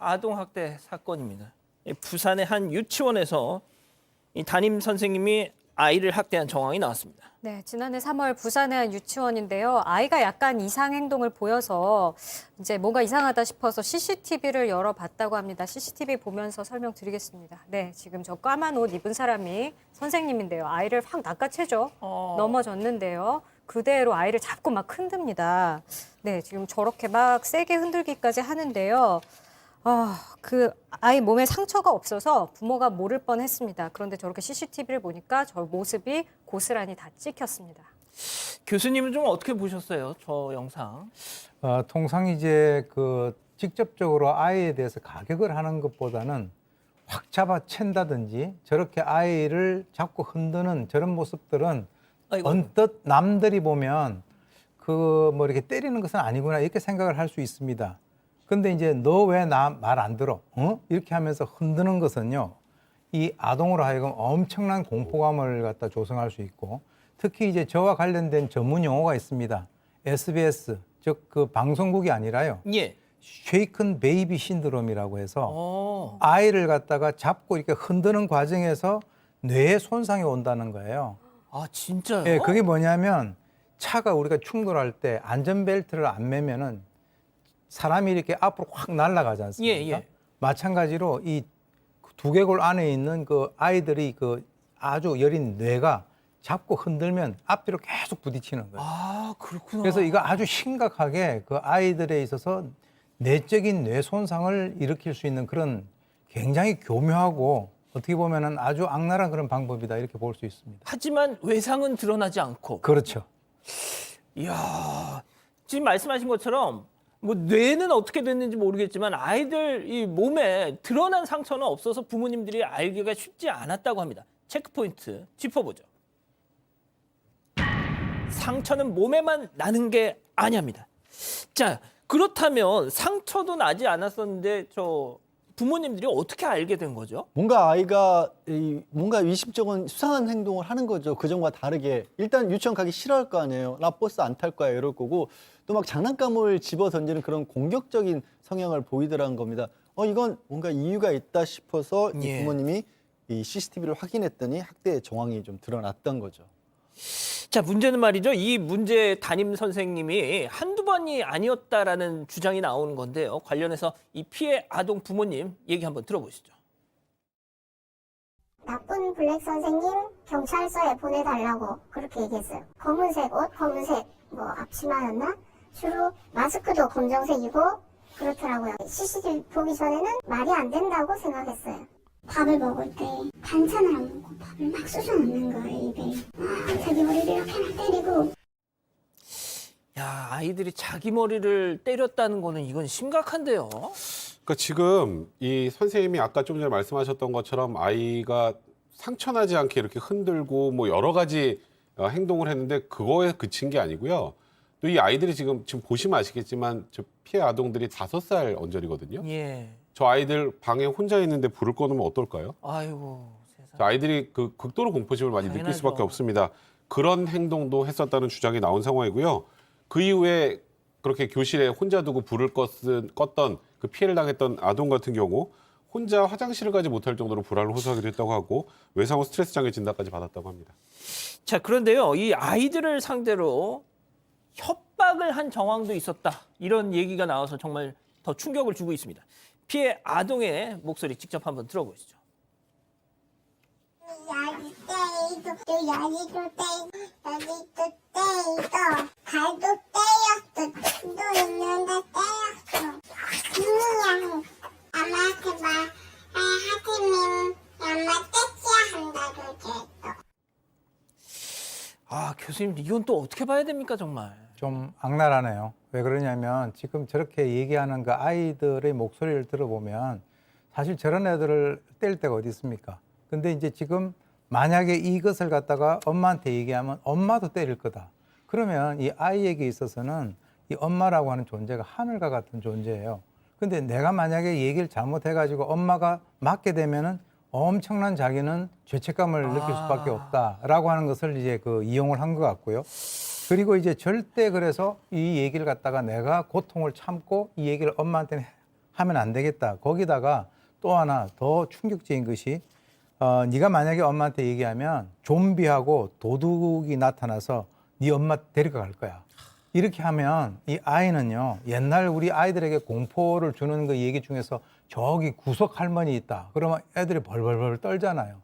아동학대 사건입니다. 부산의 한 유치원에서 이 담임 선생님이 아이를 학대한 정황이 나왔습니다. 네, 지난해 3월 부산의 한 유치원인데요. 아이가 약간 이상 행동을 보여서 이제 뭔가 이상하다 싶어서 CCTV를 열어봤다고 합니다. CCTV 보면서 설명드리겠습니다. 네, 지금 저 까만 옷 입은 사람이 선생님인데요. 아이를 확 낚아채죠. 넘어졌는데요. 그대로 아이를 잡고 막 흔듭니다. 네, 지금 저렇게 막 세게 흔들기까지 하는데요. 그 아이 몸에 상처가 없어서 부모가 모를 뻔했습니다. 그런데 저렇게 CCTV를 보니까 저 모습이 고스란히 다 찍혔습니다. 교수님은 좀 어떻게 보셨어요? 저 영상. 통상 이제 그 직접적으로 아이에 대해서 가격을 하는 것보다는 확 잡아챈다든지 저렇게 아이를 잡고 흔드는 저런 모습들은 아이고. 언뜻 남들이 보면 그 뭐 이렇게 때리는 것은 아니구나 이렇게 생각을 할 수 있습니다. 근데 이제 너 왜 나 말 안 들어? 이렇게 하면서 흔드는 것은요. 이 아동으로 하여금 엄청난 공포감을 갖다 조성할 수 있고 특히 이제 저와 관련된 전문 용어가 있습니다. SBS 즉 그 방송국이 아니라요. 예. 쉐이큰 베이비 신드롬이라고 해서 아, 아이를 갖다가 잡고 이렇게 흔드는 과정에서 뇌에 손상이 온다는 거예요. 진짜요? 예, 그게 뭐냐면 차가 우리가 충돌할 때 안전벨트를 안 매면은 사람이 이렇게 앞으로 확 날아가지 않습니까? 예, 예. 마찬가지로 이 두개골 안에 있는 그 아이들이 그 아주 여린 뇌가 잡고 흔들면 앞뒤로 계속 부딪히는 거예요. 그렇구나. 그래서 이거 아주 심각하게 그 아이들에 있어서 내적인 뇌 손상을 일으킬 수 있는 그런 굉장히 교묘하고 어떻게 보면은 아주 악랄한 그런 방법이다 이렇게 볼 수 있습니다. 하지만 외상은 드러나지 않고. 그렇죠. 이야, 지금 말씀하신 것처럼 뭐 뇌는 어떻게 됐는지 모르겠지만 아이들 이 몸에 드러난 상처는 없어서 부모님들이 알기가 쉽지 않았다고 합니다. 체크포인트 짚어보죠. 상처는 몸에만 나는 게 아니합니다. 자, 그렇다면 상처도 나지 않았었는데 저 부모님들이 어떻게 알게 된 거죠? 뭔가 아이가 뭔가 의심쩍은 수상한 행동을 하는 거죠. 그전과 다르게. 일단 유치원 가기 싫어할 거 아니에요. 나 버스 안 탈 거야 이럴 거고 또 막 장난감을 집어 던지는 그런 공격적인 성향을 보이더라는 겁니다. 이건 뭔가 이유가 있다 싶어서 이 예. 부모님이 이 CCTV를 확인했더니 학대의 정황이 좀 드러났던 거죠. 자, 문제는 말이죠. 이 문제 담임 선생님이 한두 번이 아니었다라는 주장이 나오는 건데요. 관련해서 이 피해 아동 부모님 얘기 한번 들어보시죠. 나쁜 블랙 선생님 경찰서에 보내달라고 그렇게 얘기했어요. 검은색 옷, 검은색 뭐 앞치마였나? 주로 마스크도 검정색이고 그렇더라고요. CCTV 보기 전에는 말이 안 된다고 생각했어요. 밥을 먹을 때 반찬을 안 먹고 밥을 막 쑤셔 넣는 거예요, 입에. 자기 머리를 이렇게 막 때리고. 야, 아이들이 자기 머리를 때렸다는 거는 이건 심각한데요. 그러니까 지금 이 선생님이 아까 좀 전에 말씀하셨던 것처럼 아이가 상처나지 않게 이렇게 흔들고 뭐 여러 가지 행동을 했는데 그거에 그친 게 아니고요. 또 이 아이들이 지금 보시면 아시겠지만 저 피해 아동들이 5살 언저리거든요. 예. 저 아이들 방에 혼자 있는데 불을 꺼놓으면 어떨까요? 아이고, 세상. 저 아이들이 그 극도로 공포심을 많이 느낄 당연하죠. 수밖에 없습니다. 그런 행동도 했었다는 주장이 나온 상황이고요. 그 이후에 그렇게 교실에 혼자 두고 불을 껐던 그 피해를 당했던 아동 같은 경우 혼자 화장실을 가지 못할 정도로 불안을 호소하기도 했다고 하고 외상 후 스트레스 장애 진단까지 받았다고 합니다. 자, 그런데요. 이 아이들을 상대로 협박을 한 정황도 있었다. 이런 얘기가 나와서 정말 더 충격을 주고 있습니다. 피해 아동의 목소리 직접 한번 들어보시죠. 야지 때리고 또 야지도 때리고 야지도 때리고 발도 때렸어. 또 있는데 때렸어. 그냥 엄마한테 말 하지면 엄마 떼치야 한다고 그랬어. 교수님, 이건 또 어떻게 봐야 됩니까, 정말? 좀 악랄하네요. 왜 그러냐면 지금 저렇게 얘기하는 그 아이들의 목소리를 들어보면 사실 저런 애들을 뗄 데가 어디 있습니까? 근데 이제 지금 만약에 이것을 갖다가 엄마한테 얘기하면 엄마도 때릴 거다. 그러면 이 아이에게 있어서는 이 엄마라고 하는 존재가 하늘과 같은 존재예요. 근데 내가 만약에 얘기를 잘못해가지고 엄마가 맞게 되면은 엄청난 자기는 죄책감을 느낄 수밖에 없다라고 하는 것을 이제 그 이용을 한 것 같고요. 그리고 이제 절대 그래서 이 얘기를 갖다가 내가 고통을 참고 이 얘기를 엄마한테는 하면 안 되겠다. 거기다가 또 하나 더 충격적인 것이 네가 만약에 엄마한테 얘기하면 좀비하고 도둑이 나타나서 네 엄마 데려갈 거야. 이렇게 하면 이 아이는요, 옛날 우리 아이들에게 공포를 주는 그 얘기 중에서 저기 구석 할머니 있다. 그러면 애들이 벌벌벌 떨잖아요.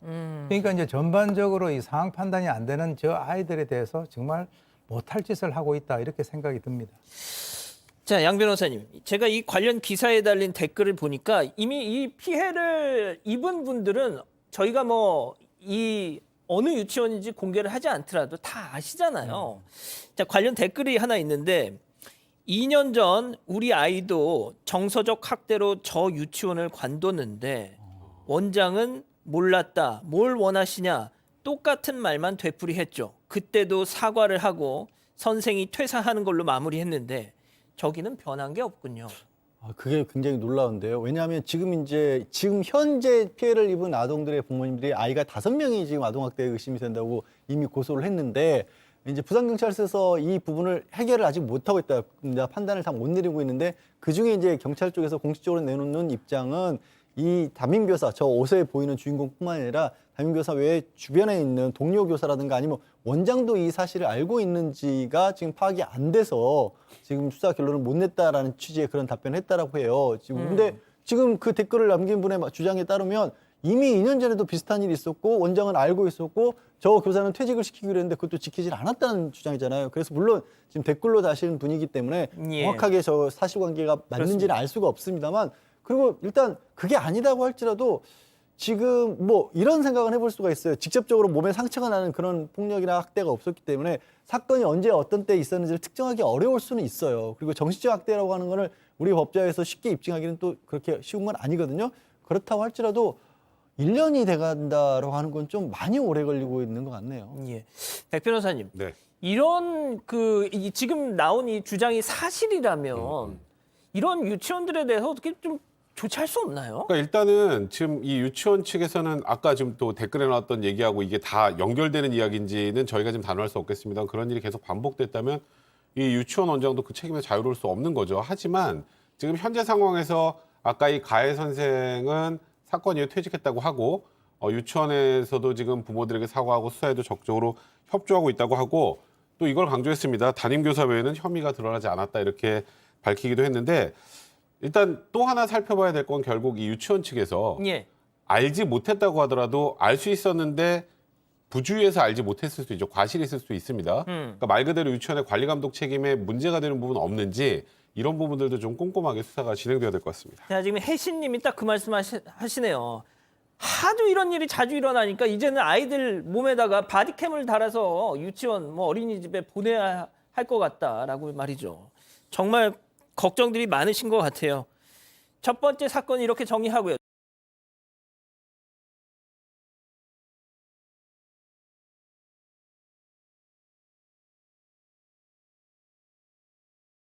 그러니까 이제 전반적으로 이 상황 판단이 안 되는 저 아이들에 대해서 정말 못할 짓을 하고 있다. 이렇게 생각이 듭니다. 자, 양 변호사님, 제가 이 관련 기사에 달린 댓글을 보니까 이미 이 피해를 입은 분들은 저희가 뭐 이 어느 유치원인지 공개를 하지 않더라도 다 아시잖아요. 자, 관련 댓글이 하나 있는데 2년 전 우리 아이도 정서적 학대로 저 유치원을 관뒀는데 원장은 몰랐다. 뭘 원하시냐. 똑같은 말만 되풀이했죠. 그때도 사과를 하고 선생이 퇴사하는 걸로 마무리했는데 저기는 변한 게 없군요. 그게 굉장히 놀라운데요. 왜냐하면 지금 현재 피해를 입은 아동들의 부모님들이 아이가 5명이 지금 아동학대에 의심이 된다고 이미 고소를 했는데 이제 부산경찰서에서 이 부분을 해결을 아직 못하고 있다. 판단을 다 못 내리고 있는데 그중에 이제 경찰 쪽에서 공식적으로 내놓는 입장은 이 담임교사, 저 옷에 보이는 주인공뿐만 아니라 담임교사 외에 주변에 있는 동료 교사라든가 아니면 원장도 이 사실을 알고 있는지가 지금 파악이 안 돼서 지금 수사 결론을 못 냈다라는 취지의 그런 답변을 했다라고 해요. 근데 지금 그 댓글을 남긴 분의 주장에 따르면 이미 2년 전에도 비슷한 일이 있었고 원장은 알고 있었고 저 교사는 퇴직을 시키기로 했는데 그것도 지키질 않았다는 주장이잖아요. 그래서 물론 지금 댓글로 다시는 분이기 때문에 예. 정확하게 저 사실관계가 맞는지는 알 수가 없습니다만 그리고 일단 그게 아니다고 할지라도 지금 뭐 이런 생각은 해볼 수가 있어요. 직접적으로 몸에 상처가 나는 그런 폭력이나 학대가 없었기 때문에 사건이 언제 어떤 때 있었는지를 특정하기 어려울 수는 있어요. 그리고 정신적 학대라고 하는 거를 우리 법조에서 쉽게 입증하기는 또 그렇게 쉬운 건 아니거든요. 그렇다고 할지라도 1년이 돼간다라고 하는 건 좀 많이 오래 걸리고 있는 것 같네요. 예. 백 변호사님. 네. 이런 지금 나온 이 주장이 사실이라면 이런 유치원들에 대해서 어떻게 좀 조치할 수 없나요? 그러니까 일단은 지금 이 유치원 측에서는 아까 지금 또 댓글에 나왔던 얘기하고 이게 다 연결되는 이야기인지는 저희가 지금 단호할 수 없겠습니다. 그런 일이 계속 반복됐다면 이 유치원 원장도 그 책임에 자유로울 수 없는 거죠. 하지만 지금 현재 상황에서 아까 이 가해 선생은 사건 이후에 퇴직했다고 하고 유치원에서도 지금 부모들에게 사과하고 수사에도 적극적으로 협조하고 있다고 하고 또 이걸 강조했습니다. 담임교사 외에는 혐의가 드러나지 않았다 이렇게 밝히기도 했는데 일단 또 하나 살펴봐야 될 건 결국 이 유치원 측에서 예. 알지 못했다고 하더라도 알 수 있었는데 부주의해서 알지 못했을 수도 있죠. 과실이 있을 수도 있습니다. 그러니까 말 그대로 유치원의 관리 감독 책임에 문제가 되는 부분 없는지 이런 부분들도 좀 꼼꼼하게 수사가 진행돼야 될 것 같습니다. 자, 지금 혜신님이 딱 그 말씀 하시네요. 하도 이런 일이 자주 일어나니까 이제는 아이들 몸에다가 바디캠을 달아서 유치원, 뭐 어린이집에 보내야 할 것 같다라고 말이죠. 정말 걱정들이 많으신 것 같아요. 첫 번째 사건 이렇게 정리하고요.